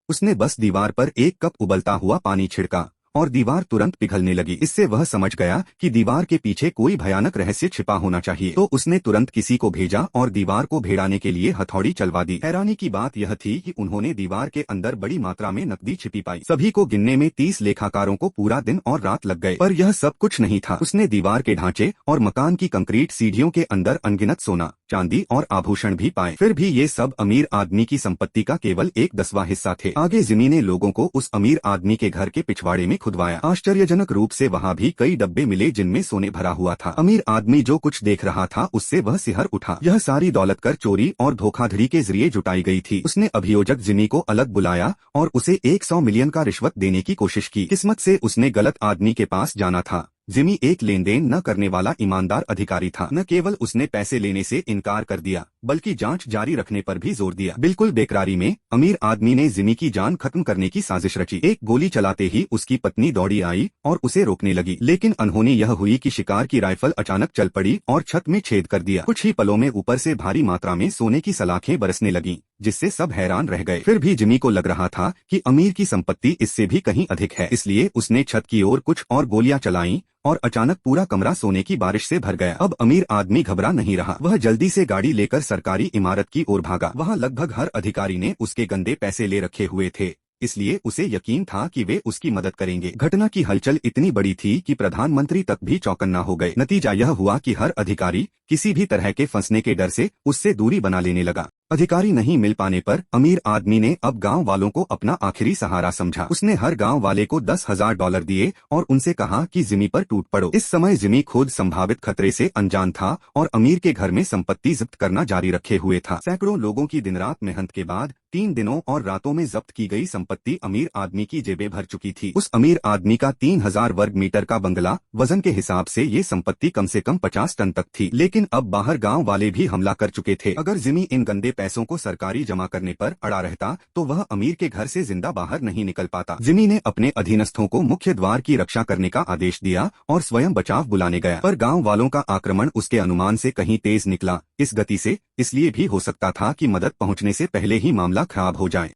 उसने बस दीवार पर एक कप उबलता हुआ पानी छिड़का और दीवार तुरंत पिघलने लगी। इससे वह समझ गया कि दीवार के पीछे कोई भयानक रहस्य छिपा होना चाहिए। तो उसने तुरंत किसी को भेजा और दीवार को भेड़ाने के लिए हथौड़ी चलवा दी। हैरानी की बात यह थी कि उन्होंने दीवार के अंदर बड़ी मात्रा में नकदी छिपी पाई। सभी को गिनने में 30 लेखाकारों को पूरा दिन और रात लग गए, पर यह सब कुछ नहीं था। उसने दीवार के ढांचे और मकान की कंक्रीट सीढ़ियों के अंदर अनगिनत सोना, चांदी और आभूषण भी पाए। फिर भी ये सब अमीर आदमी की संपत्ति का केवल 1/10वां हिस्सा थे। आगे जिमी ने लोगों को उस अमीर आदमी के घर के पिछवाड़े में खुदवाया। आश्चर्यजनक रूप से वहाँ भी कई डब्बे मिले जिनमें सोने भरा हुआ था। अमीर आदमी जो कुछ देख रहा था उससे वह सिहर उठा। यह सारी दौलत कर चोरी और धोखाधड़ी के जरिए जुटाई गई थी। उसने अभियोजक जिमी को अलग बुलाया और उसे 100 मिलियन का रिश्वत देने की कोशिश की। किस्मत से उसने गलत आदमी के पास जाना था। जिमी एक लेन देन न करने वाला ईमानदार अधिकारी था। न केवल उसने पैसे लेने से इनकार कर दिया, बल्कि जांच जारी रखने पर भी जोर दिया। बिल्कुल बेकरारी में अमीर आदमी ने जिमी की जान खत्म करने की साजिश रची। एक गोली चलाते ही उसकी पत्नी दौड़ी आई और उसे रोकने लगी, लेकिन अनहोनी यह हुई कि शिकार की राइफल अचानक चल पड़ी और छत में छेद कर दिया। कुछ ही पलों में ऊपर से भारी मात्रा में सोने की सलाखें बरसने लगीं, जिससे सब हैरान रह गए। फिर भी जिमी को लग रहा था कि अमीर की संपत्ति इससे भी कहीं अधिक है, इसलिए उसने छत की ओर कुछ और गोलियां चलाईं और अचानक पूरा कमरा सोने की बारिश से भर गया। अब अमीर आदमी घबरा नहीं रहा। वह जल्दी से गाड़ी लेकर सरकारी इमारत की ओर भागा। वहाँ लगभग हर अधिकारी ने उसके गंदे पैसे ले रखे हुए थे, इसलिए उसे यकीन था कि वे उसकी मदद करेंगे। घटना की हलचल इतनी बड़ी थी कि प्रधानमंत्री तक भी चौकन्ना हो गए। नतीजा यह हुआ कि हर अधिकारी किसी भी तरह के फंसने के डर से उससे दूरी बना लेने लगा। अधिकारी नहीं मिल पाने पर अमीर आदमी ने अब गांव वालों को अपना आखिरी सहारा समझा। उसने हर गांव वाले को $10,000 दिए और उनसे कहा कि जिमी पर टूट पड़ो। इस समय जिमी खुद संभावित खतरे से अनजान था और अमीर के घर में संपत्ति जब्त करना जारी रखे हुए था। सैकड़ों लोगों की दिन रात मेहनत के बाद 3 दिनों और रातों में जब्त की गई संपत्ति अमीर आदमी की जेबें भर चुकी थी। उस अमीर आदमी का 3000 वर्ग मीटर का बंगला, वजन के हिसाब से ये संपत्ति कम से कम 50 टन तक थी। लेकिन अब बाहर गांव वाले भी हमला कर चुके थे। अगर जिमी इन गंदे पैसों को सरकारी जमा करने पर अड़ा रहता तो वह अमीर के घर से जिंदा बाहर नहीं निकल पाता। जिमी ने अपने अधीनस्थों को मुख्य द्वार की रक्षा करने का आदेश दिया और स्वयं बचाव बुलाने गया, पर गांव वालों का आक्रमण उसके अनुमान से कहीं तेज निकला। इस गति से इसलिए भी हो सकता था कि मदद पहुंचने से पहले ही मामला खराब हो जाए।